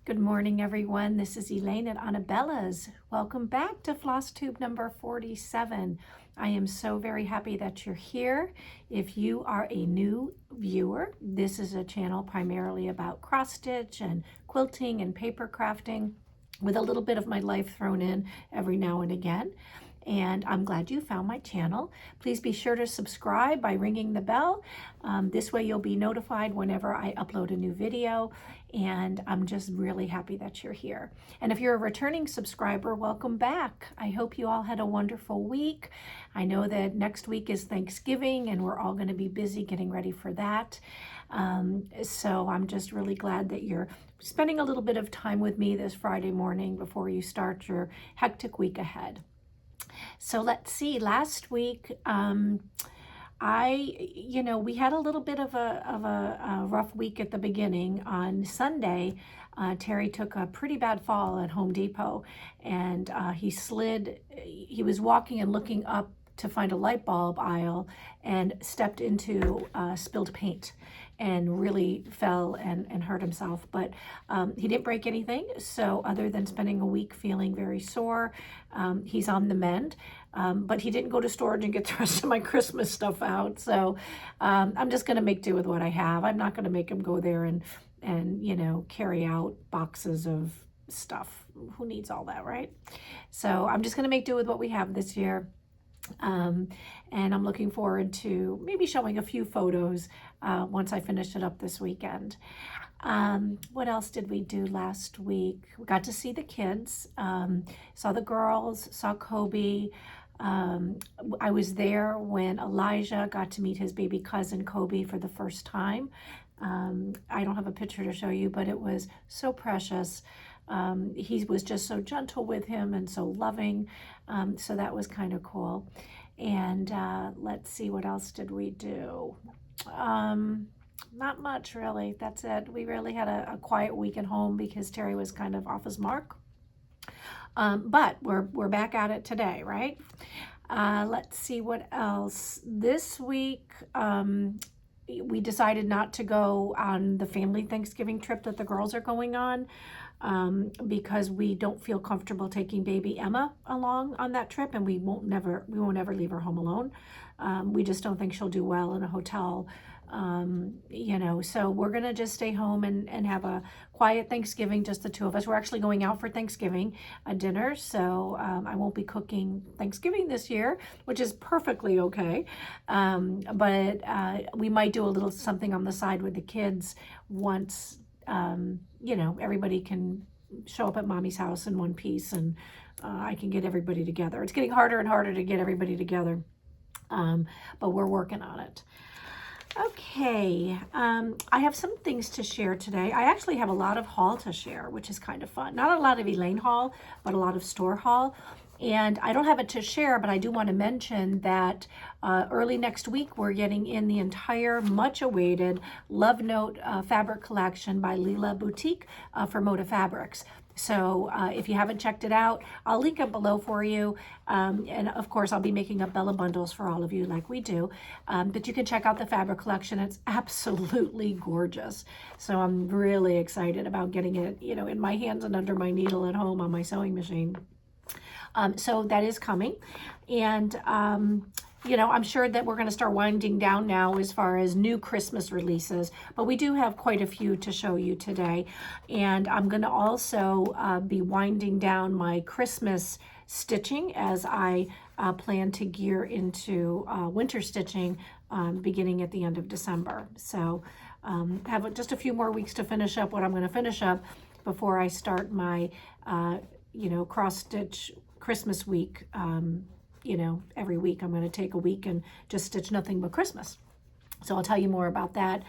Good morning, everyone. This is Elayne at Anabellas. Welcome back to FlossTube number 47. I am so very happy that you're here. If you are a new viewer, this is a channel primarily about cross stitch and quilting and paper crafting with a little bit of my life thrown in every now and again. And I'm glad you found my channel. Please be sure to subscribe by ringing the bell. This way you'll be notified whenever I upload a new video. And I'm just really happy that you're here. And if you're a returning subscriber, welcome back. I hope you all had a wonderful week. I know that next week is Thanksgiving and we're all going to be busy getting ready for that. So I'm just really glad that you're spending a little bit of time with me this Friday morning before you start your hectic week ahead. So let's see, last week, we had a little bit of a rough week at the beginning. On Sunday, Terry took a pretty bad fall at Home Depot, and he was walking and looking up to find a light bulb aisle and stepped into spilled paint and really fell and hurt himself. But he didn't break anything, so other than spending a week feeling very sore, he's on the mend. But he didn't go to storage and get the rest of my Christmas stuff out, so I'm just going to make do with what I have. I'm not going to make him go there and carry out boxes of stuff. Who needs all that, right? So I'm just going to make do with what we have this year. And I'm looking forward to maybe showing a few photos once I finish it up this weekend. What else did we do last week? We got to see the kids, saw the girls, saw Kobe. I was there when Elijah got to meet his baby cousin Kobe for the first time. I don't have a picture to show you, but it was so precious. He was just so gentle with him and so loving, so that was kind of cool. And let's see, what else did we do? Not much, really. That's it. We really had a quiet week at home because Terry was kind of off his mark. But we're back at it today, right? Let's see what else. This week, we decided not to go on the family Thanksgiving trip that the girls are going on, because we don't feel comfortable taking baby Emma along on that trip, and we won't ever leave her home alone. We just don't think she'll do well in a hotel, so we're gonna just stay home and have a quiet Thanksgiving, just the two of us. We're actually going out for Thanksgiving dinner, so I won't be cooking Thanksgiving this year, which is perfectly okay. But we might do a little something on the side with the kids once everybody can show up at mommy's house in one piece, and I can get everybody together. It's getting harder and harder to get everybody together, but we're working on it. Okay, I have some things to share today. I actually have a lot of haul to share, which is kind of fun. Not a lot of Elayne haul, but a lot of store haul. And I don't have it to share, but I do want to mention that early next week, we're getting in the entire much-awaited Love Note fabric collection by Lila Boutique for Moda Fabrics. So if you haven't checked it out, I'll link it below for you. And of course, I'll be making up Bella bundles for all of you like we do. But you can check out the fabric collection. It's absolutely gorgeous. So I'm really excited about getting it, in my hands and under my needle at home on my sewing machine. So that is coming. And, I'm sure that we're going to start winding down now as far as new Christmas releases, but we do have quite a few to show you today. And I'm going to also be winding down my Christmas stitching as I plan to gear into winter stitching beginning at the end of December. So have just a few more weeks to finish up what I'm going to finish up before I start my, cross stitch Christmas week. Every week I'm going to take a week and just stitch nothing but Christmas. So I'll tell you more about that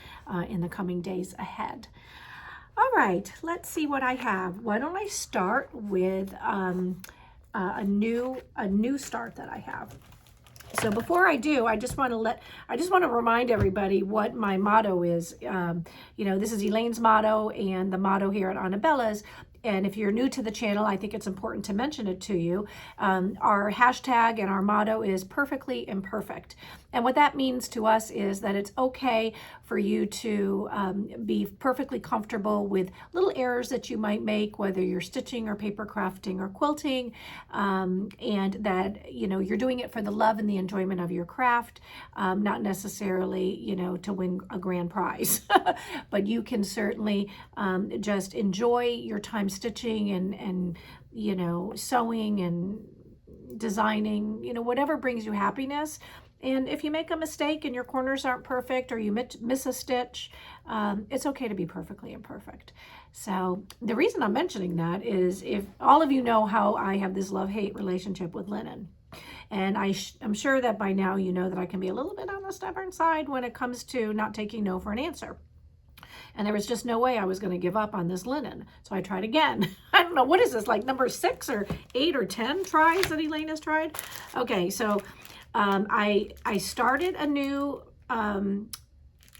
in the coming days ahead. All right, let's see what I have. Why don't I start with a new start that I have. So before I do, I just want to remind everybody what my motto is. This is Elayne's motto, and the motto here at Anabellas and if you're new to the channel, I think it's important to mention it to you. Our hashtag and our motto is perfectly imperfect. And what that means to us is that it's okay for you to be perfectly comfortable with little errors that you might make, whether you're stitching or paper crafting or quilting, and that, you know, you're doing it for the love and the enjoyment of your craft, not necessarily, you know, to win a grand prize. But you can certainly just enjoy your time stitching and you know, sewing and designing, you know, whatever brings you happiness. And if you make a mistake and your corners aren't perfect, or you miss a stitch, it's okay to be perfectly imperfect. So the reason I'm mentioning that is, if all of you know how I have this love-hate relationship with linen. And I'm sure that by now you know that I can be a little bit on the stubborn side when it comes to not taking no for an answer. And there was just no way I was going to give up on this linen. So I tried again. I don't know, what is this, like number 6 or 8 or 10 tries that Elayne has tried? Okay, so I started a new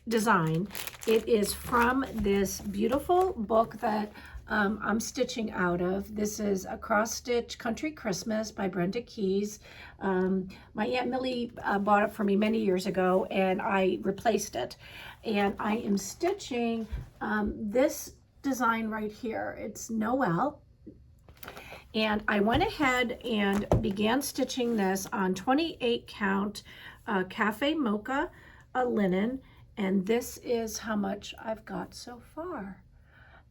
design. It is from this beautiful book that I'm stitching out of. This is a cross-stitch Country Christmas by Brenda Keyes. My Aunt Millie bought it for me many years ago, and I replaced it. And I am stitching this design right here. It's Noel. And I went ahead and began stitching this on 28 count Cafe Mocha linen. And this is how much I've got so far.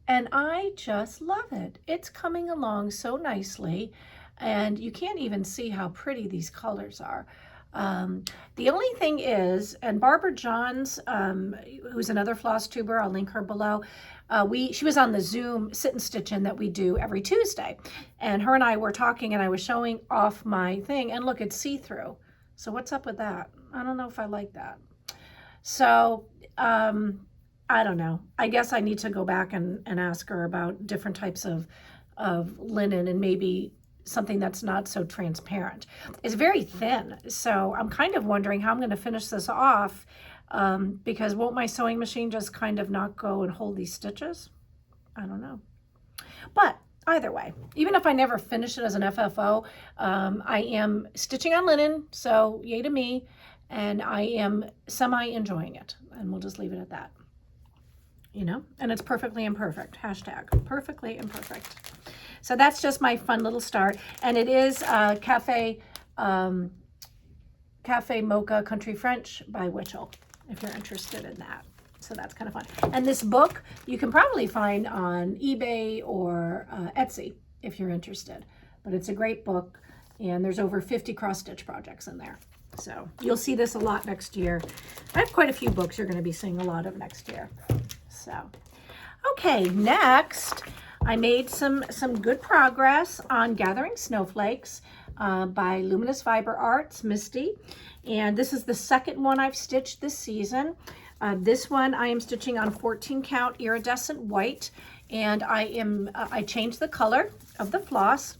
And I just love it. It's coming along so nicely. And you can't even see how pretty these colors are. The only thing is, and Barbara Johns, who's another floss tuber, I'll link her below, she was on the Zoom sit and stitch in that we do every Tuesday. And her and I were talking, and I was showing off my thing, and look, it's see-through. So what's up with that? I don't know if I like that. So, I don't know. I guess I need to go back and ask her about different types of linen, and maybe something that's not so transparent. It's very thin, so I'm kind of wondering how I'm going to finish this off, because won't my sewing machine just kind of not go and hold these stitches? I don't know. But either way, even if I never finish it as an FFO, I am stitching on linen, so yay to me, and I am semi-enjoying it, and we'll just leave it at that. You know, and it's perfectly imperfect. Hashtag perfectly imperfect. So that's just my fun little start. And it is Cafe Mocha Country French by Witchell, if you're interested in that. So that's kind of fun. And this book you can probably find on eBay or Etsy if you're interested. But it's a great book, and there's over 50 cross-stitch projects in there. So you'll see this a lot next year. I have quite a few books you're going to be seeing a lot of next year. So, okay, next, I made some good progress on Gathering Snowflakes by Luminous Fiber Arts, Misty. And this is the second one I've stitched this season. This one I am stitching on 14 count iridescent white, and I changed the color of the floss.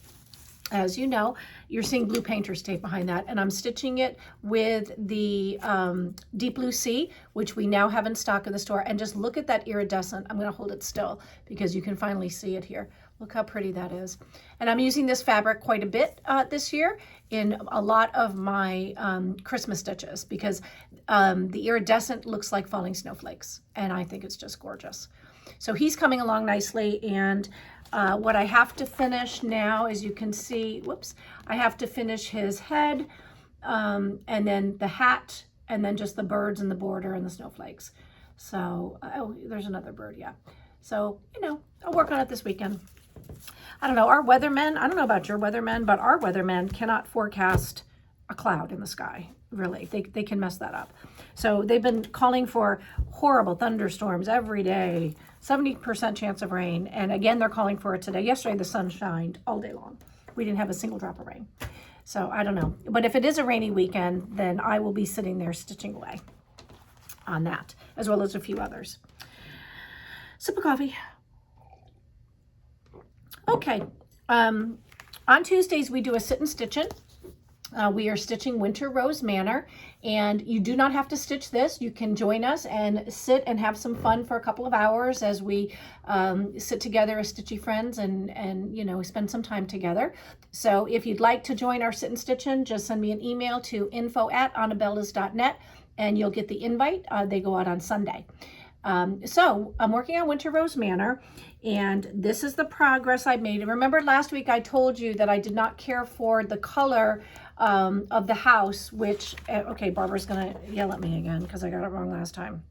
As you know, you're seeing blue painter's tape behind that, and I'm stitching it with the Deep Blue Sea, which we now have in stock in the store. And just look at that iridescent. I'm going to hold it still because you can finally see it here. Look how pretty that is. And I'm using this fabric quite a bit this year in a lot of my Christmas stitches, because the iridescent looks like falling snowflakes, and I think it's just gorgeous. So he's coming along nicely, and what I have to finish now, as you can see, whoops, I have to finish his head, and then the hat, and then just the birds and the border and the snowflakes. So, oh, there's another bird, yeah. So, you know, I'll work on it this weekend. I don't know, our weathermen, I don't know about your weathermen, but our weathermen cannot forecast a cloud in the sky, really. They can mess that up. So they've been calling for horrible thunderstorms every day, 70% chance of rain. And again, they're calling for it today. Yesterday, the sun shined all day long. We didn't have a single drop of rain. So I don't know. But if it is a rainy weekend, then I will be sitting there stitching away on that, as well as a few others. Sip of coffee. Okay. On Tuesdays, we do a sit and stitch in. We are stitching Winter Rose Manor, and you do not have to stitch this. You can join us and sit and have some fun for a couple of hours as we sit together as stitchy friends and you know, spend some time together. So if you'd like to join our sit and stitching, just send me an email to info@anabellas.net and you'll get the invite. They go out on Sunday. So I'm working on Winter Rose Manor, and this is the progress I made. And remember last week I told you that I did not care for the color of the house, which, okay, Barbara's gonna yell at me again because I got it wrong last time.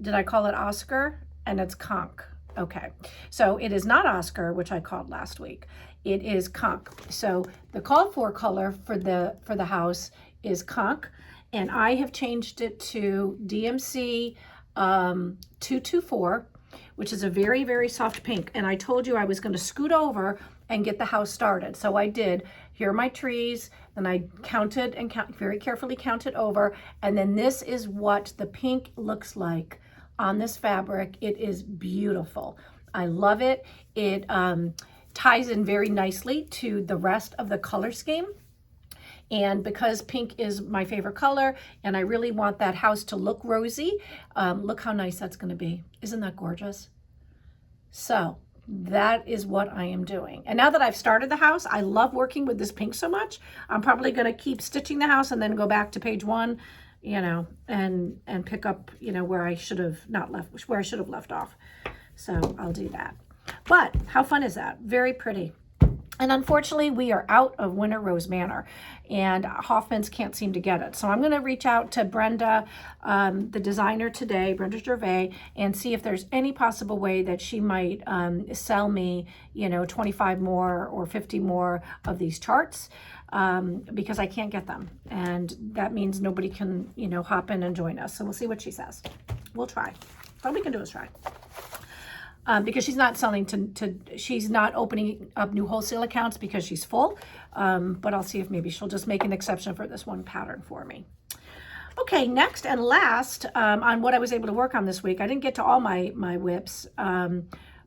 Did I call it Oscar? And it's Conch. Okay, so it is not Oscar, which I called last week. It is Conch. So the called for color for the house is Conch, and I have changed it to DMC 224, which is a very, very soft pink. And I told you I was going to scoot over and get the house started. So I did. Here are my trees. Then I counted and very carefully counted over. And then this is what the pink looks like on this fabric. It is beautiful. I love it. It ties in very nicely to the rest of the color scheme. And because pink is my favorite color and I really want that house to look rosy, look how nice that's going to be. Isn't that gorgeous? So that is what I am doing. And now that I've started the house, I love working with this pink so much. I'm probably going to keep stitching the house and then go back to page 1, you know, and pick up, you know, where I should have left off. So I'll do that. But how fun is that? Very pretty. And unfortunately, we are out of Winter Rose Manor, and Hoffman's can't seem to get it. So I'm going to reach out to Brenda, the designer today, Brenda Gervais, and see if there's any possible way that she might sell me, you know, 25 more or 50 more of these charts, because I can't get them. And that means nobody can, you know, hop in and join us. So we'll see what she says. We'll try. All we can do is try. Because she's not selling she's not opening up new wholesale accounts because she's full. But I'll see if maybe she'll just make an exception for this one pattern for me. Okay, next and last on what I was able to work on this week. I didn't get to all my WIPs,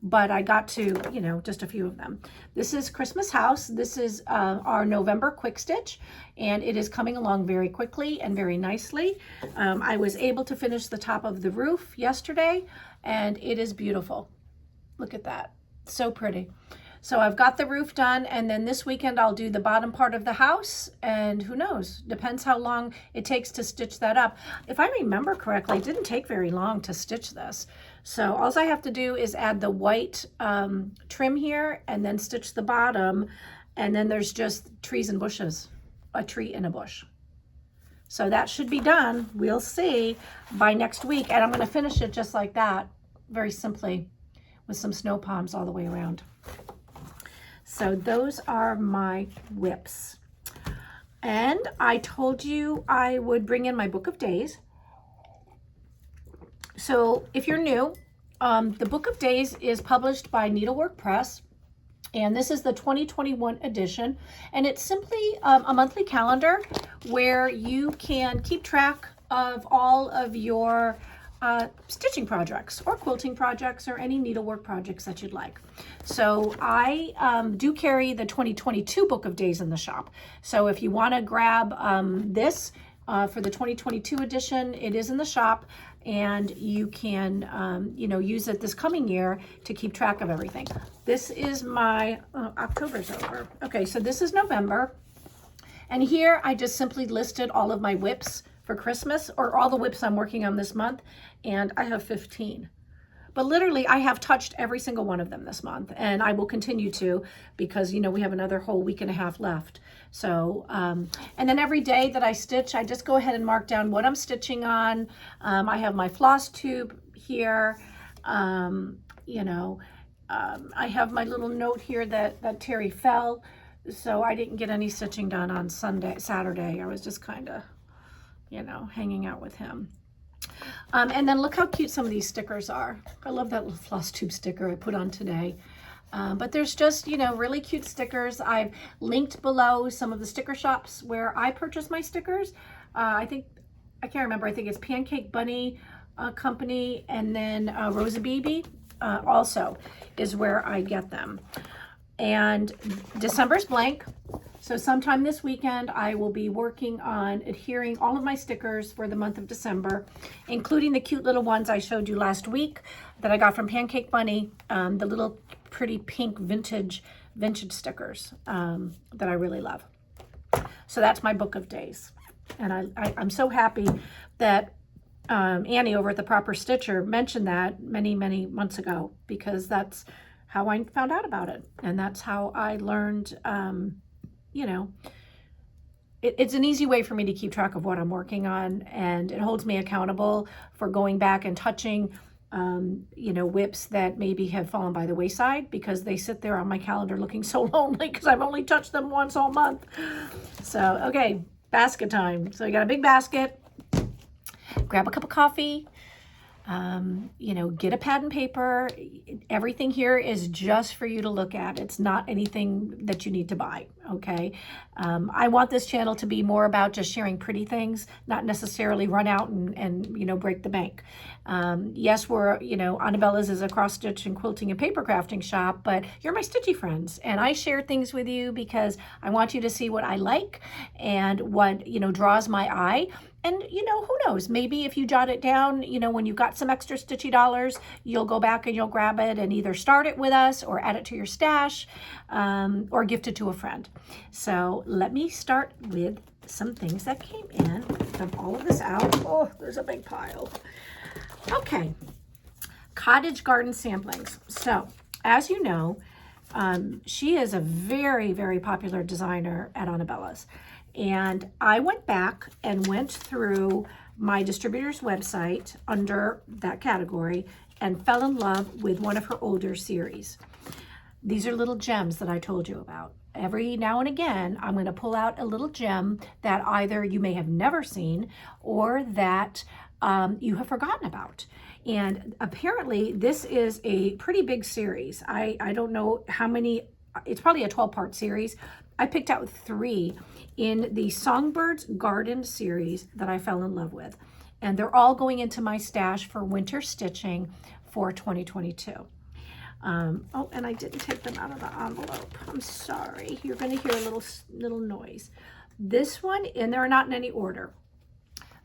but I got to, you know, just a few of them. This is Christmas House. This is our November quick stitch, and it is coming along very quickly and very nicely. I was able to finish the top of the roof yesterday, and it is beautiful. Look at that, so pretty. So I've got the roof done, and then this weekend I'll do the bottom part of the house, and who knows, depends how long it takes to stitch that up. If I remember correctly, it didn't take very long to stitch this. So all I have to do is add the white trim here and then stitch the bottom, and then there's just trees and bushes, a tree and a bush. So that should be done, we'll see, by next week, and I'm gonna finish it just like that, very simply, with some snow palms all the way around. So those are my WIPs. And I told you I would bring in my book of days. So if you're new, the book of days is published by Needleworks Press, and this is the 2021 edition. And it's simply a monthly calendar where you can keep track of all of your stitching projects or quilting projects or any needlework projects that you'd like. So I do carry the 2022 book of days in the shop. So if you want to grab this for the 2022 edition, it is in the shop, and you can you know, use it this coming year to keep track of everything. This is my October's over. Okay, so this is November, and here I just simply listed all of my WIPs for Christmas, or all the WIPs I'm working on this month, and I have 15. But literally, I have touched every single one of them this month, and I will continue to, because, you know, we have another whole week and a half left. So, and then every day that I stitch, I just go ahead and mark down what I'm stitching on. I have my floss tube here, you know, I have my little note here that Terry fell, so I didn't get any stitching done on Saturday. I was just kind of, you know, hanging out with him. And then look how cute some of these stickers are. I love that little floss tube sticker I put on today. But there's just, you know, really cute stickers. I've linked below some of the sticker shops where I purchase my stickers. I can't remember, I think it's Pancake Bunny Company, and then Rosabebe also is where I get them. And December's blank. So sometime this weekend, I will be working on adhering all of my stickers for the month of December, including the cute little ones I showed you last week that I got from Pancake Bunny, the little pretty pink vintage stickers that I really love. So that's my book of days. And I'm so happy that Annie over at the Proper Stitcher mentioned that many months ago, because that's how I found out about it. And that's how I learned, you know, it's an easy way for me to keep track of what I'm working on, and it holds me accountable for going back and touching, you know, WIPs that maybe have fallen by the wayside because they sit there on my calendar looking so lonely because I've only touched them once all month. So, okay, basket time. So you got a big basket, grab a cup of coffee, you know, get a pad and paper. Everything here is just for you to look at. It's not anything that you need to buy, okay? I want this channel to be more about just sharing pretty things, not necessarily run out and you know, break the bank. Yes, we're, you know, Anabellas is a cross-stitch and quilting and paper crafting shop, but you're my stitchy friends, and I share things with you because I want you to see what I like and what, you know, draws my eye. And, you know, who knows, maybe if you jot it down, you know, when you've got some extra stitchy dollars, you'll go back and you'll grab it and either start it with us or add it to your stash, or gift it to a friend. So let me start with some things that came in. Dump all of this out. Oh, there's a big pile. Okay, Cottage garden samplings. So as you know, she is a very popular designer at Anabellas. And I went back and went through my distributor's website under that category and fell in love with one of her older series. These are little gems that I told you about. Every now and again, I'm going to pull out a little gem that either you may have never seen or that you have forgotten about. And apparently this is a pretty big series. I don't know how many, it's probably a 12-part series. I picked out 3 in the Songbirds Garden series that I fell in love with. And they're all going into my stash for winter stitching for 2022. Oh, and I didn't take them out of the envelope. I'm sorry. You're going to hear a little noise. This one, and they're not in any order.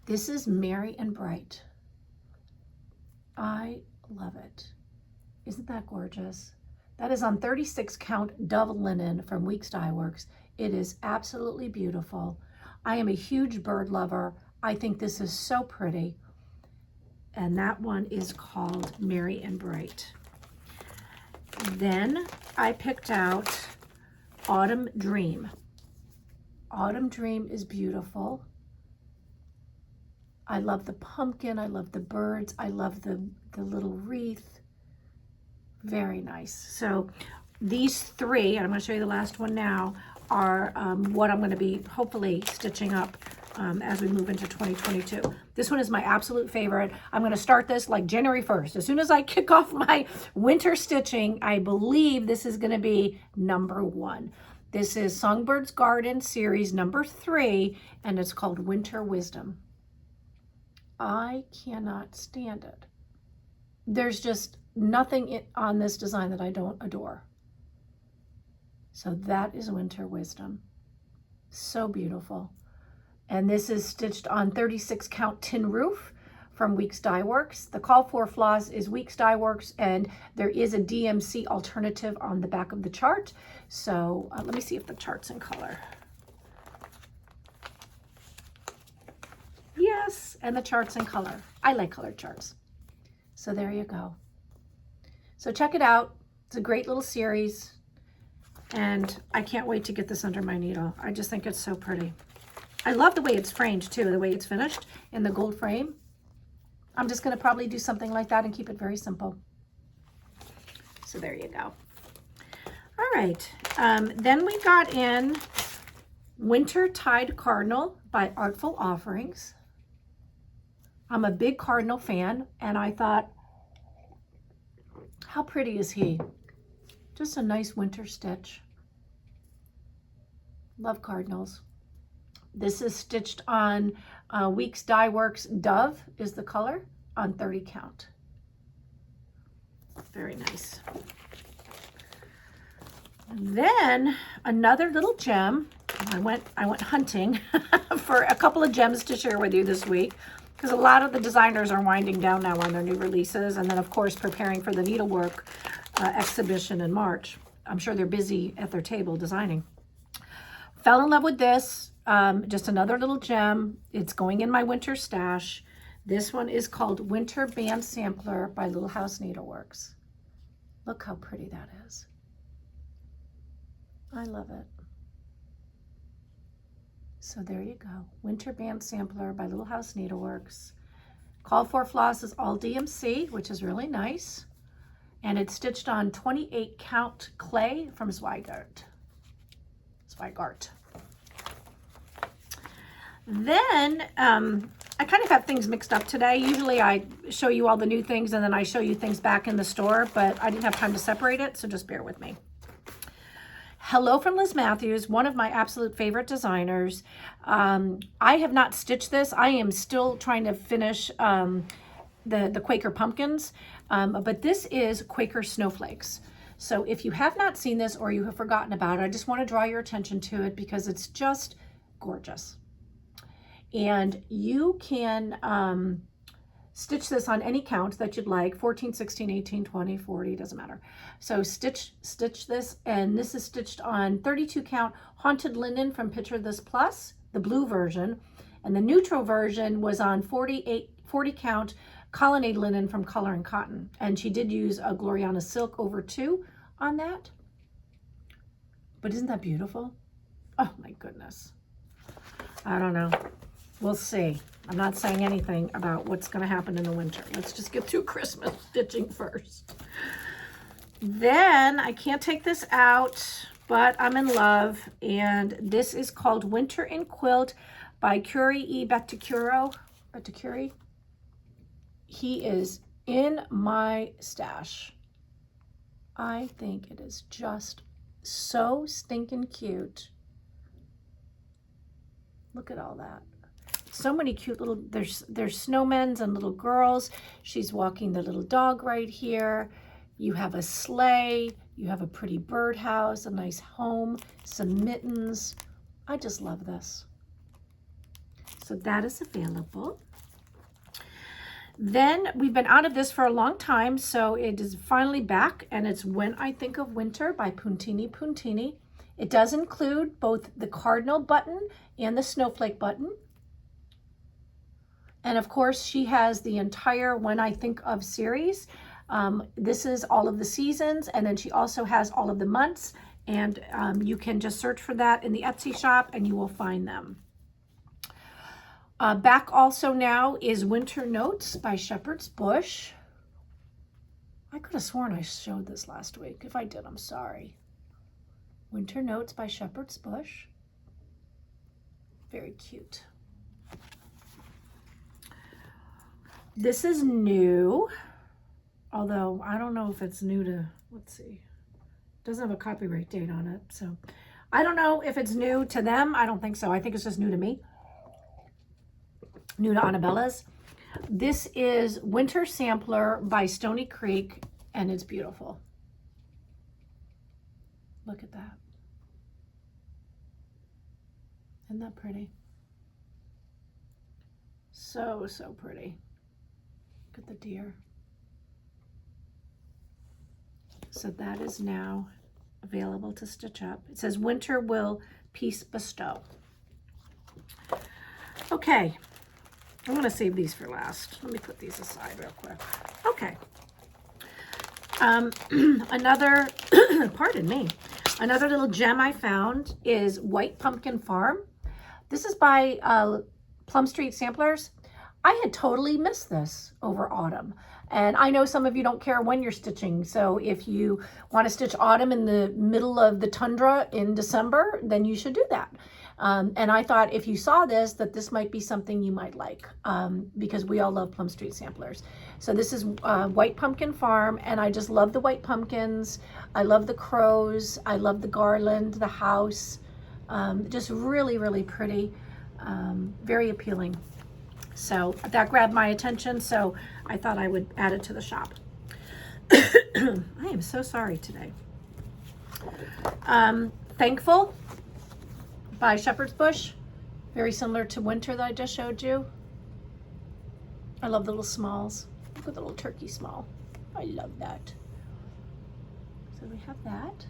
This is Merry and Bright. I love it. Isn't that gorgeous? That is on 36 count dove linen from Weeks Dye Works. It is absolutely beautiful. I am a huge bird lover. I think this is so pretty. And that one is called Merry and Bright. Then I picked out Autumn Dream. Autumn Dream is beautiful. I love the pumpkin. I love the birds. I love the little wreath. Very nice. So these 3, and I'm going to show you the last one now, are what I'm going to be hopefully stitching up as we move into 2022. This one is my absolute favorite. I'm going to start this like January 1st. As soon as I kick off my winter stitching, I believe this is going to be number 1. This is Songbirds Garden series number 3, and it's called Winter Wisdom. I cannot stand it. There's just nothing on this design that I don't adore. So that is Winter Wisdom. So beautiful. And this is stitched on 36 count tin roof from Weeks Dye Works. The call for floss is Weeks Dye Works, and there is a DMC alternative on the back of the chart. So let me see if the chart's in color. Yes, and the chart's in color. I like colored charts. So there you go. So check it out. It's a great little series. And I can't wait to get this under my needle. I just think it's so pretty. I love the way it's framed too, the way it's finished in the gold frame. I'm just going to probably do something like that and keep it very simple. So there you go. All right. Then we got in Winter Tide Cardinal by Artful Offerings. I'm a big cardinal fan, and I thought, how pretty is he? Just a nice winter stitch. Love cardinals. This is stitched on Weeks Dye Works Dove is the color on 30 count. Very nice. Then another little gem. I went hunting for a couple of gems to share with you this week, because a lot of the designers are winding down now on their new releases, and then of course preparing for the Needlework exhibition in March. I'm sure they're busy at their table designing. Fell in love with this, just another little gem. It's going in my winter stash. This one is called Winter Band Sampler by Little House Needleworks. Look how pretty that is. I love it. So there you go. Winter Band Sampler by Little House Needleworks. Call for floss is all DMC, which is really nice. And it's stitched on 28 count clay from Zweigart. Then I kind of have things mixed up today. Usually I show you all the new things and then I show you things back in the store, but I didn't have time to separate it, so just bear with me. Hello from Liz Mathews, one of my absolute favorite designers. I have not stitched this. I am still trying to finish the Quaker pumpkins, but this is Quaker snowflakes. So if you have not seen this or you have forgotten about it, I just want to draw your attention to it because it's just gorgeous. And you can stitch this on any count that you'd like, 14, 16, 18, 20, 40, doesn't matter. So stitch this, and this is stitched on 32 count Haunted Linen from Picture This Plus, the blue version, and the neutral version was on 40 count Colonnade Linen from Color and Cotton. And she did use a Gloriana Silk over 2 on that. But isn't that beautiful? Oh my goodness. I don't know. We'll see. I'm not saying anything about what's going to happen in the winter. Let's just get through Christmas stitching first. Then I can't take this out, but I'm in love. And this is called Winter in Quilt by Curie E. Bettacuro. He is in my stash. I think it is just so stinking cute. Look at all that. So many cute little, there's snowmen and little girls. She's walking the little dog right here. You have a sleigh. You have a pretty birdhouse, a nice home, some mittens. I just love this. So that is available. Then we've been out of this for a long time, so it is finally back, and it's When I Think of Winter by Puntini Puntini. It does include both the cardinal button and the snowflake button. And of course, she has the entire When I Think of series. This is all of the seasons, and then she also has all of the months, and you can just search for that in the Etsy shop and you will find them. Back also now is Winter Notes by Shepherd's Bush. I could have sworn I showed this last week. If I did, I'm sorry. Winter Notes by Shepherd's Bush. Very cute. This is new, although I don't know if it's new to, let's see. It doesn't have a copyright date on it, so I don't know if it's new to them. I don't think so. I think it's just new to me. New to Anabellas. This is Winter Sampler by Stoney Creek, and it's beautiful. Look at that. Isn't that pretty? So, so pretty. Look at the deer. So that is now available to stitch up. It says Winter Will Peace Bestow. Okay. I'm going to save these for last. Let me put these aside real quick. Okay. Another, pardon me, another little gem I found is White Pumpkin Farm. This is by Plum Street Samplers. I had totally missed this over autumn. And I know some of you don't care when you're stitching. So if you want to stitch autumn in the middle of the tundra in December, then you should do that. And I thought if you saw this, that this might be something you might like, because we all love Plum Street Samplers. So this is White Pumpkin Farm, and I just love the white pumpkins. I love the crows. I love the garland, the house. Just really, really pretty, very appealing. So that grabbed my attention, so I thought I would add it to the shop. I am so sorry today. Thankful by Shepherd's Bush. Very similar to Winter that I just showed you. I love the little smalls. Look at the little turkey small. I love that. So we have that.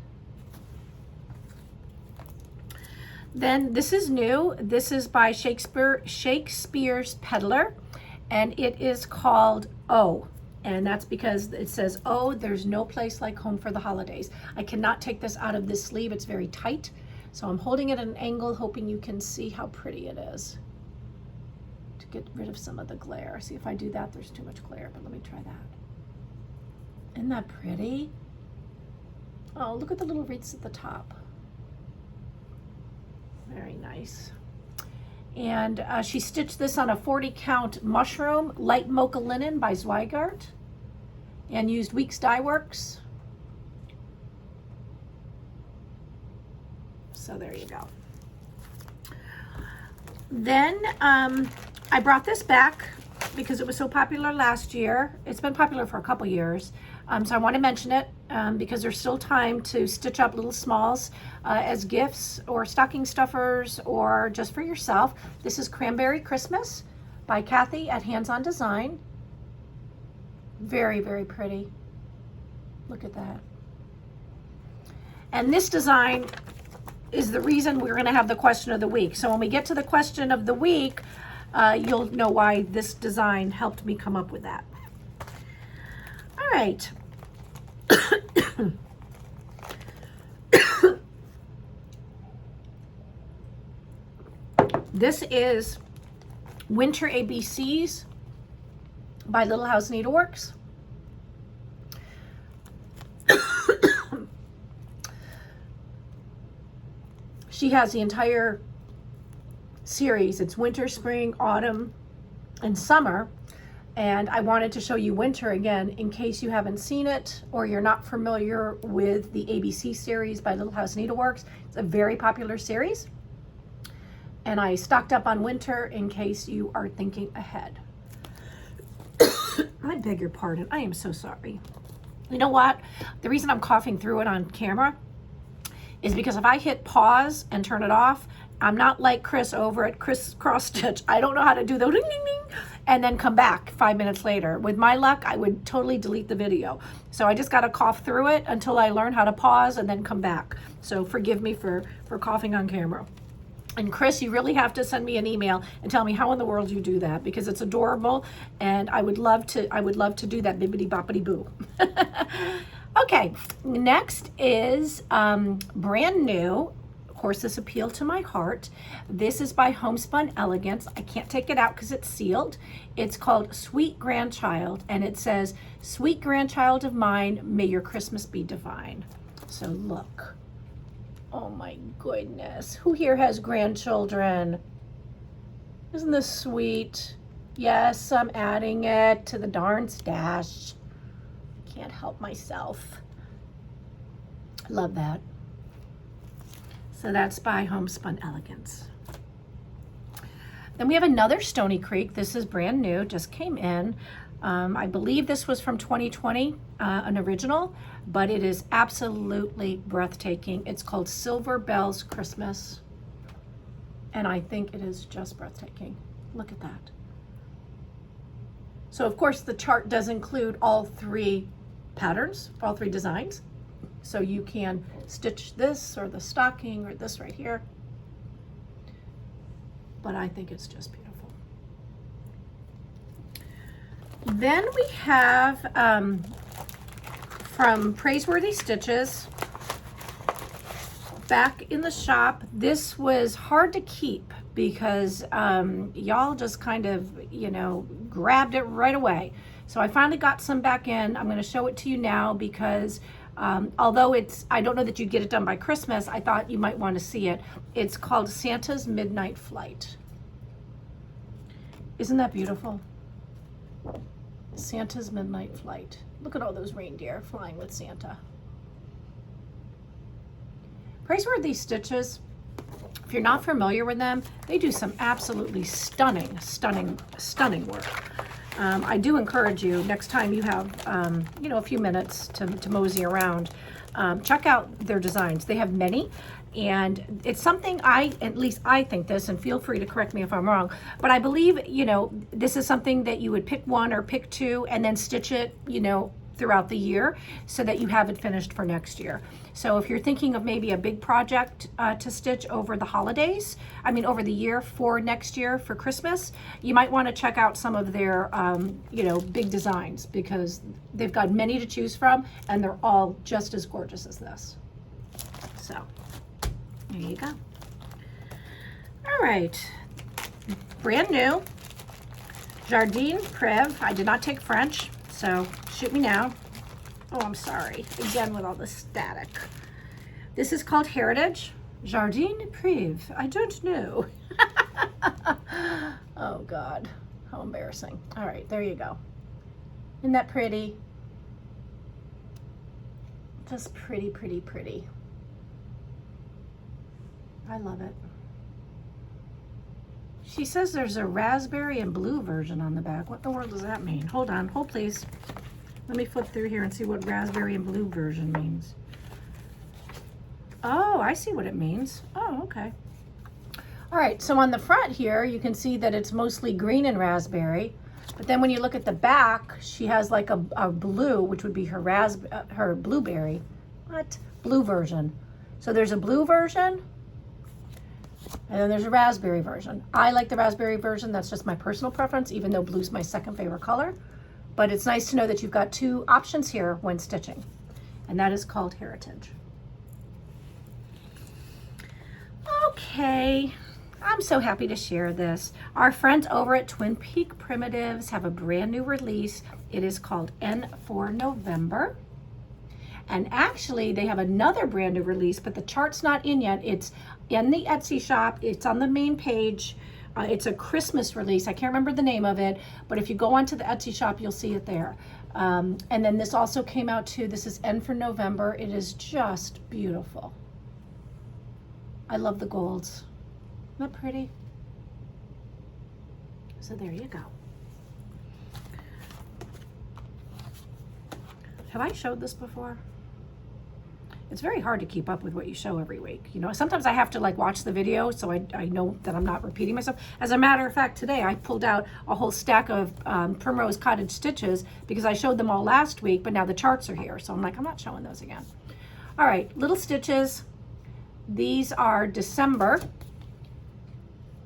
Then this is new. This is by Shakespeare's Peddler, and it is called Oh. And that's because it says, oh, there's no place like home for the holidays. I cannot take this out of this sleeve. It's very tight. So I'm holding it at an angle, hoping you can see how pretty it is. To get rid of some of the glare. See, if I do that, there's too much glare, but let me try that. Isn't that pretty? Oh, look at the little wreaths at the top. Very nice. And she stitched this on a 40 count mushroom, light mocha linen by Zweigart, and used Weeks Dye Works. So there you go. Then I brought this back because it was so popular last year. It's been popular for a couple years. So I want to mention it because there's still time to stitch up little smalls as gifts or stocking stuffers or just for yourself. This is Cranberry Christmas by Kathy at Hands On Design. Very, very pretty. Look at that. And this design is the reason we're going to have the question of the week. So when we get to the question of the week, you'll know why this design helped me come up with that. All right. This is Winter ABCs by Little House Needleworks. She has the entire series. It's winter, spring, autumn, and summer. And I wanted to show you winter again in case you haven't seen it or you're not familiar with the ABC series by Little House Needleworks. It's a very popular series. And I stocked up on winter in case you are thinking ahead. I beg your pardon. I am so sorry. You know what? The reason I'm coughing through it on camera is because if I hit pause and turn it off, I'm not like Chris over at Chris Cross Stitch. I don't know how to do the ding, ding, ding, and then come back 5 minutes later. With my luck, I would totally delete the video. So I just got to cough through it until I learn how to pause and then come back. So forgive me for coughing on camera. And Chris, you really have to send me an email and tell me how in the world you do that, because it's adorable and I would love to do that bibbity boppity boo. Okay, next is brand new. Of course, this appealed to my heart. This is by Homespun Elegance. I can't take it out because it's sealed. It's called Sweet Grandchild, and it says, "Sweet grandchild of mine, may your Christmas be divine." So look. Oh my goodness. Who here has grandchildren? Isn't this sweet? Yes, I'm adding it to the darn stash. Can't help myself. Love that. So that's by Homespun Elegance. Then we have another Stoney Creek. This is brand new, just came in. I believe this was from 2020, an original, but it is absolutely breathtaking. It's called Silver Bells Christmas, and I think it is just breathtaking. Look at that. So of course the chart does include all three patterns, all three designs. So you can stitch this or the stocking or this right here. But I think it's just beautiful. Then we have from Praiseworthy Stitches, back in the shop. This was hard to keep because y'all just kind of, you know, grabbed it right away. So I finally got some back in. I'm going to show it to you now because although I don't know that you'd get it done by Christmas, I thought you might want to see it. It's called Santa's Midnight Flight. Isn't that beautiful? Santa's Midnight Flight. Look at all those reindeer flying with Santa. Praiseworthy Stitches, if you're not familiar with them, they do some absolutely stunning, stunning, stunning work. I do encourage you, next time you have, you know, a few minutes to mosey around, check out their designs. They have many, and it's something at least I think this, and feel free to correct me if I'm wrong, but I believe, you know, this is something that you would pick one or pick two and then stitch it, you know, throughout the year so that you have it finished for next year. So if you're thinking of maybe a big project to stitch over the holidays, over the year for next year for Christmas, you might want to check out some of their, you know, big designs, because they've got many to choose from and they're all just as gorgeous as this. So there you go. All right, brand new Jardin Priv. I did not take French, so shoot me now. Oh, I'm sorry, again with all the static. This is called Heritage Jardin Priv. I don't know. Oh God, how embarrassing. All right, there you go. Isn't that pretty? Just pretty, pretty, pretty. I love it. She says there's a raspberry and blue version on the back. What in the world does that mean? Hold on, hold please. Let me flip through here and see what raspberry and blue version means. Oh, I see what it means. Oh, okay. All right, so on the front here, you can see that it's mostly green and raspberry. But then when you look at the back, she has like a blue, which would be her blueberry. What? Blue version. So there's a blue version, and then there's a raspberry version. I like the raspberry version. That's just my personal preference, even though blue's my second favorite color. But it's nice to know that you've got two options here when stitching, and that is called Heritage. Okay, I'm so happy to share this. Our friends over at Twin Peak Primitives have a brand new release. It is called N for November. And actually, they have another brand new release, but the chart's not in yet. It's in the Etsy shop. It's on the main page. It's a Christmas release. I can't remember the name of it, but if you go onto the Etsy shop, you'll see it there. And then this also came out too. This is N for November. It is just beautiful. I love the golds. Isn't that pretty? So there you go. Have I showed this before? It's very hard to keep up with what you show every week. You know, sometimes I have to like watch the video so I know that I'm not repeating myself. As a matter of fact, today I pulled out a whole stack of Primrose Cottage stitches because I showed them all last week, but now the charts are here. So I'm like, I'm not showing those again. All right, little stitches. These are December.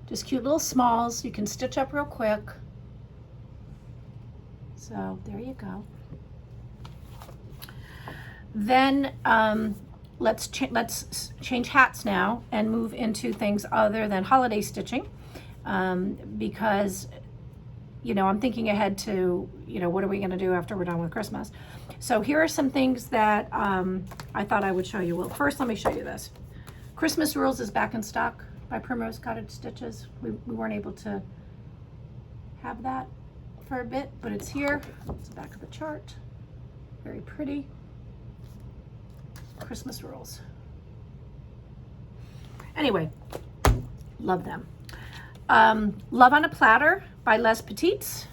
Just cute little smalls. You can stitch up real quick. So there you go. Then let's change hats now and move into things other than holiday stitching, because, you know, I'm thinking ahead to, you know, what are we going to do after we're done with Christmas? So here are some things that I thought I would show you. Well, first let me show you this. Christmas Rules is back in stock by Primrose Cottage Stitches. We weren't able to have that for a bit, but it's here. It's the back of the chart. Very pretty. Christmas Rules. Anyway, love them. Love on a Platter by Les Petites.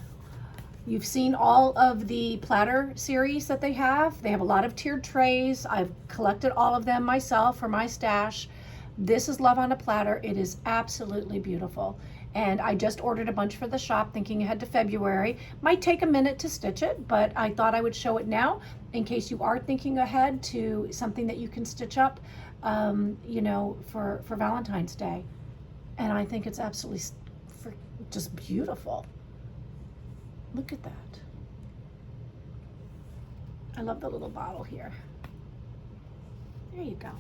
You've seen all of the platter series that they have. They have a lot of tiered trays. I've collected all of them myself for my stash. This is Love on a Platter. It is absolutely beautiful. And I just ordered a bunch for the shop, thinking ahead to February. Might take a minute to stitch it, but I thought I would show it now in case you are thinking ahead to something that you can stitch up, you know, for Valentine's Day. And I think it's absolutely just beautiful. Look at that. I love the little bottle here. There you go.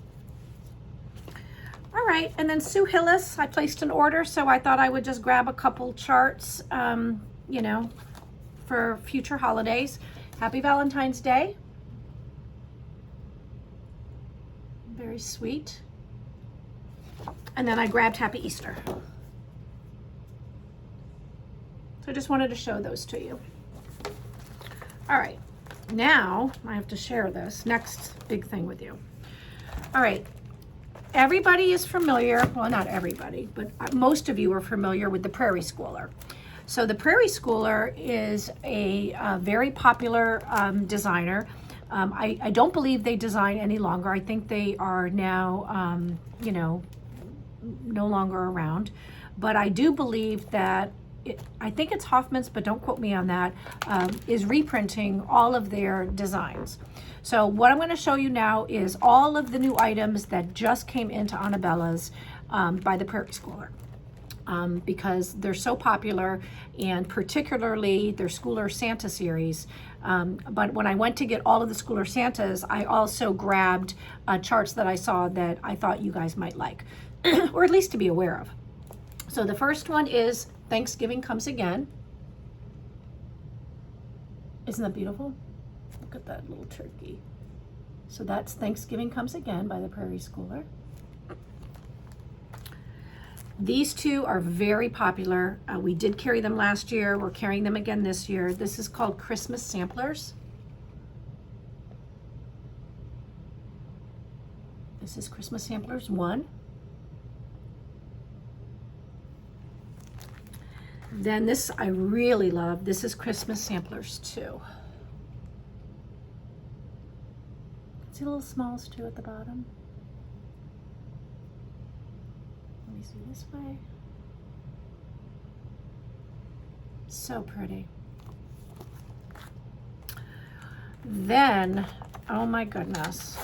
All right, and then Sue Hillis, I placed an order, so I thought I would just grab a couple charts, you know, for future holidays. Happy Valentine's Day. Very sweet. And then I grabbed Happy Easter. So I just wanted to show those to you. All right, now I have to share this next big thing with you. All right. Everybody is familiar, well, not everybody, but most of you are familiar with the Prairie Schooler. So the Prairie Schooler is a very popular designer. I don't believe they design any longer. I think they are now, you know, no longer around. But I do believe that, I think it's Hoffman's, but don't quote me on that, is reprinting all of their designs. So what I'm going to show you now is all of the new items that just came into Anabellas by the Prairie Schooler. Because they're so popular, and particularly their Schooler Santa series. But when I went to get all of the Schooler Santas, I also grabbed charts that I saw that I thought you guys might like, or at least to be aware of. So the first one is Thanksgiving Comes Again. Isn't that beautiful? Look at that little turkey. So that's Thanksgiving Comes Again by the Prairie Schooler. These two are very popular. We did carry them last year. We're carrying them again this year. This is called Christmas Samplers. This is Christmas Samplers 1. Then this I really love. This is Christmas Samplers 2. See the little smalls too at the bottom? Let me see this way. So pretty. Then, oh my goodness,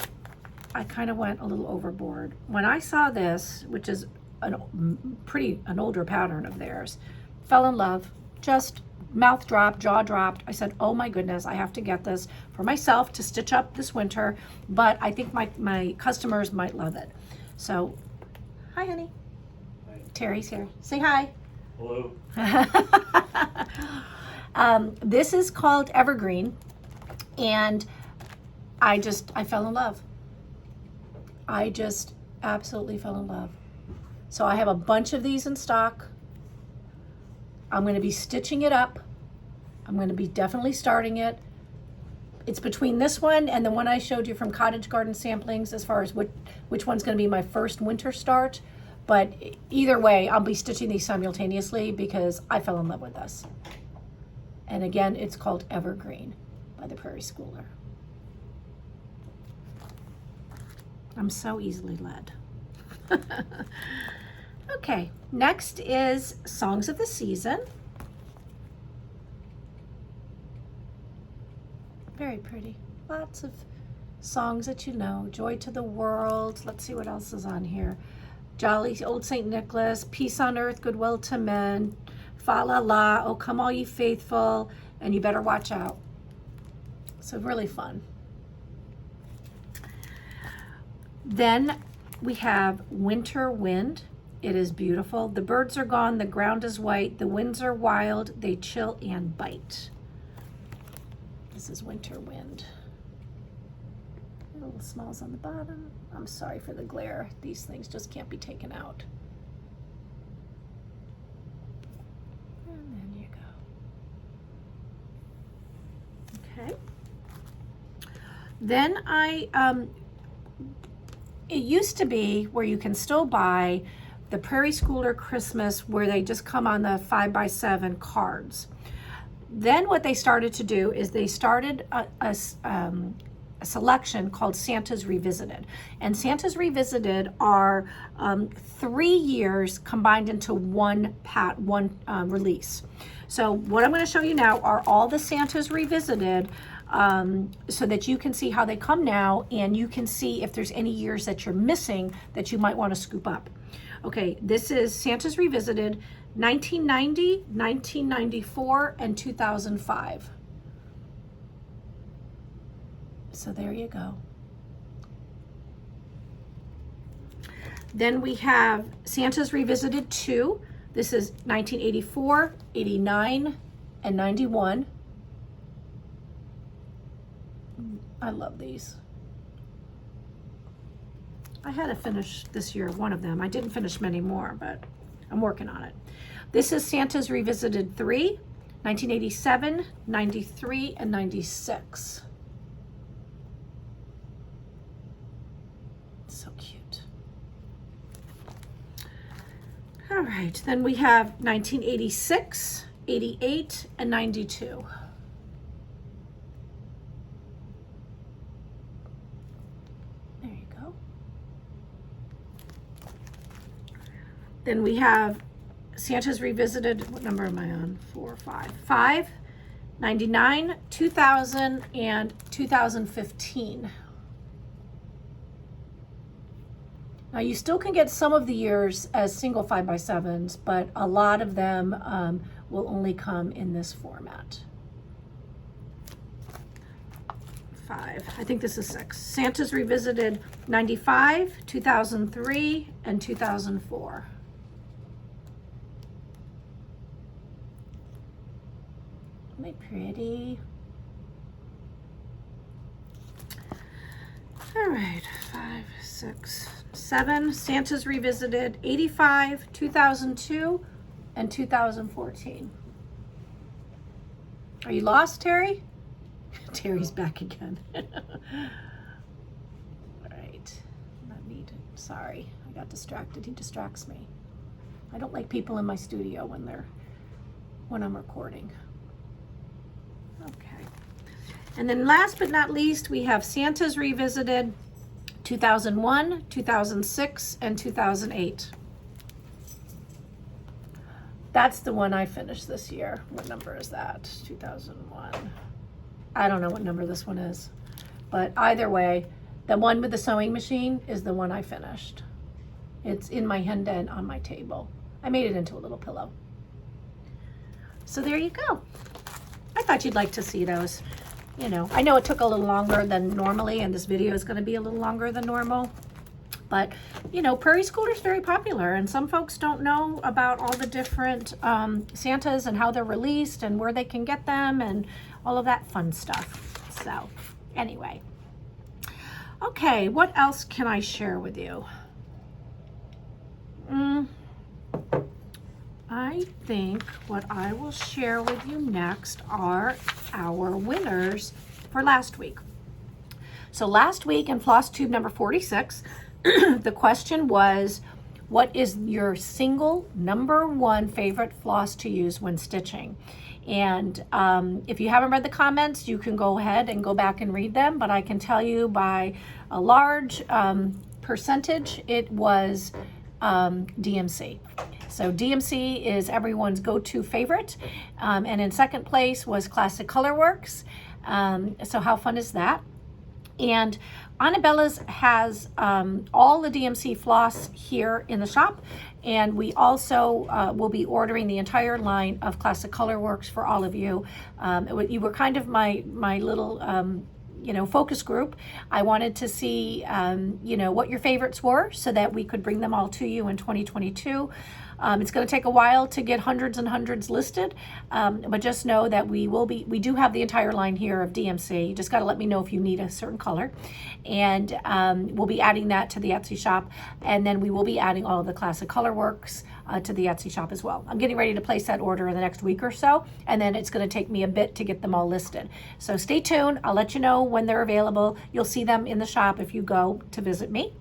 I kind of went a little overboard. When I saw this, which is an older pattern of theirs, fell in love, just mouth dropped, jaw dropped. I said, oh my goodness, I have to get this for myself to stitch up this winter, but I think my customers might love it. So, hi honey. Hi. Terry's here. Say hi. Hello. This is called Evergreen, and I fell in love. I just absolutely fell in love. So I have a bunch of these in stock. I'm going to be stitching it up. I'm going to be definitely starting it. It's between this one and the one I showed you from Cottage Garden Samplings as far as which one's going to be my first winter start. But either way, I'll be stitching these simultaneously because I fell in love with this. And again, it's called Evergreen by the Prairie Schooler. I'm so easily led. Okay, next is Songs of the Season. Very pretty. Lots of songs that you know. Joy to the World. Let's see what else is on here. Jolly Old St. Nicholas, Peace on Earth, Goodwill to Men, Fa La La, Oh Come All Ye Faithful, and You Better Watch Out. So really fun. Then we have Winter Wind. It is beautiful. The birds are gone, the ground is white, the winds are wild, they chill and bite. This is Winter Wind. Little smalls on the bottom. I'm sorry for the glare. These things just can't be taken out. And then you go. Okay. Then it used to be where you can still buy the Prairie Schooler Christmas where they just come on the 5x7 cards. Then what they started to do is they started a selection called Santa's Revisited. And Santa's Revisited are 3 years combined into one release. So what I'm going to show you now are all the Santa's Revisited so that you can see how they come now, and you can see if there's any years that you're missing that you might want to scoop up. Okay, this is Santa's Revisited 1990, 1994, and 2005. So there you go. Then we have Santa's Revisited 2. This is 1984, 89, and 91. I love these. I had to finish this year one of them. I didn't finish many more, but I'm working on it. This is Santa's Revisited 3, 1987, 93, and 96. So cute. All right, then we have 1986, 88, and 92. There you go. Then we have Santa's Revisited. What number am I on? 4, 5. 5, 99, 2000, and 2015. Now you still can get some of the years as single 5x7s, but a lot of them will only come in this format. 5, I think this is 6. Santa's Revisited 95, 2003, and 2004. Isn't it pretty? All right, 5, 6, 7. Santa's Revisited 85, 2002, and 2014. Are you lost, Terry? Terry's back again. All right, sorry, I got distracted. He distracts me. I don't like people in my studio when I'm recording. Okay. And then last but not least, we have Santa's Revisited 2001, 2006, and 2008. That's the one I finished this year. What number is that? 2001. I don't know what number this one is, but either way, the one with the sewing machine is the one I finished. It's in my hendon on my table. I made it into a little pillow. So there you go. I thought you'd like to see those. You know, I know it took a little longer than normally, and this video is going to be a little longer than normal. But, you know, Prairie Scooter is very popular, and some folks don't know about all the different Santas and how they're released and where they can get them and all of that fun stuff. So, anyway. Okay, what else can I share with you? I think what I will share with you next are our winners for last week. So last week in FlossTube number 46, the question was, what is your single #1 favorite floss to use when stitching? And if you haven't read the comments, you can go ahead and go back and read them, but I can tell you by a large percentage, it was DMC. So DMC is everyone's go-to favorite. And in second place was Classic Colorworks. So how fun is that? And Anabellas has all the DMC floss here in the shop. And we also will be ordering the entire line of Classic Colorworks for all of you. You were kind of my little you know, focus group. I wanted to see, you know, what your favorites were so that we could bring them all to you in 2022. It's going to take a while to get hundreds and hundreds listed, but just know that we do have the entire line here of DMC. You just got to let me know if you need a certain color, and we'll be adding that to the Etsy shop, and then we will be adding all of the Classic Colorworks to the Etsy shop as well. I'm getting ready to place that order in the next week or so, and then it's going to take me a bit to get them all listed. So stay tuned. I'll let you know when they're available. You'll see them in the shop if you go to visit me.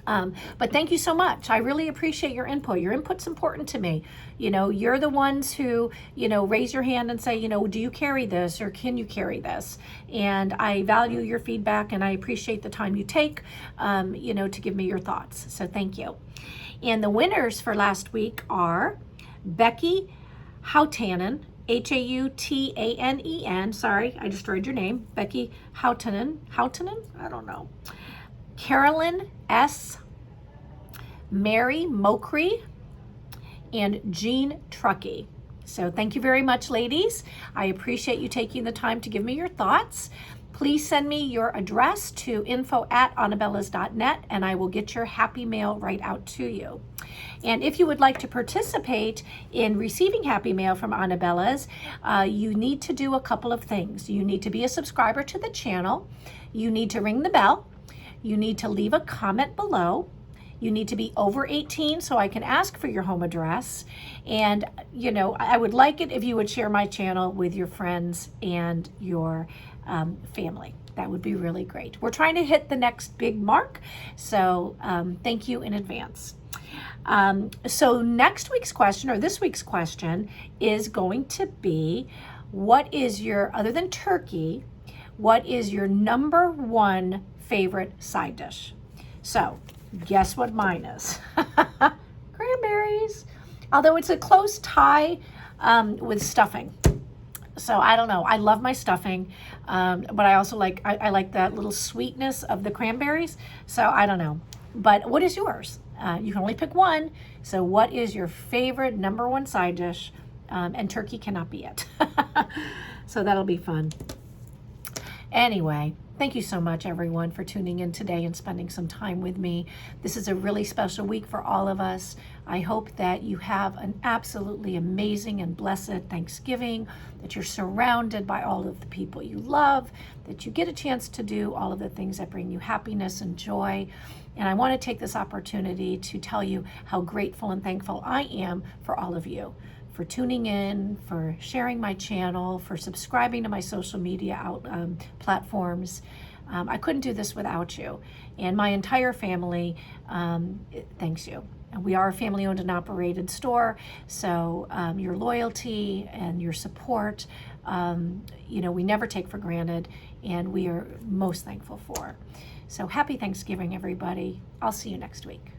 But thank you so much. I really appreciate your input. Your input's important to me. You know, you're the ones who, you know, raise your hand and say, you know, do you carry this or can you carry this? And I value your feedback and I appreciate the time you take, you know, to give me your thoughts. So thank you. And the winners for last week are Becky Hautanen, Hautanen, sorry, I destroyed your name. Becky Hautanen, I don't know. Carolyn S, Mary Mokry, and Jean Truckey. So thank you very much, ladies. I appreciate you taking the time to give me your thoughts. Please send me your address to info@anabellas.net and I will get your happy mail right out to you. And if you would like to participate in receiving happy mail from Anabellas, you need to do a couple of things. You need to be a subscriber to the channel. You need to ring the bell. You need to leave a comment below. You need to be over 18 so I can ask for your home address. And, you know, I would like it if you would share my channel with your friends and your family. That would be really great. We're trying to hit the next big mark, so thank you in advance. So next week's question, or this week's question, is going to be, what is your, other than turkey, what is your number one favorite side dish? So guess what mine is? Cranberries. Although it's a close tie with stuffing. So I don't know. I love my stuffing, but I also like, I like that little sweetness of the cranberries. So I don't know. But what is yours? You can only pick one. So what is your favorite number one side dish? And turkey cannot be it. So that'll be fun. Anyway, thank you so much, everyone, for tuning in today and spending some time with me. This is a really special week for all of us. I hope that you have an absolutely amazing and blessed Thanksgiving, that you're surrounded by all of the people you love, that you get a chance to do all of the things that bring you happiness and joy. And I want to take this opportunity to tell you how grateful and thankful I am for all of you, for tuning in, for sharing my channel, for subscribing to my social media platforms. I couldn't do this without you. And my entire family thanks you. And we are a family-owned and operated store, so your loyalty and your support, we never take for granted, and we are most thankful for. So happy Thanksgiving, everybody. I'll see you next week.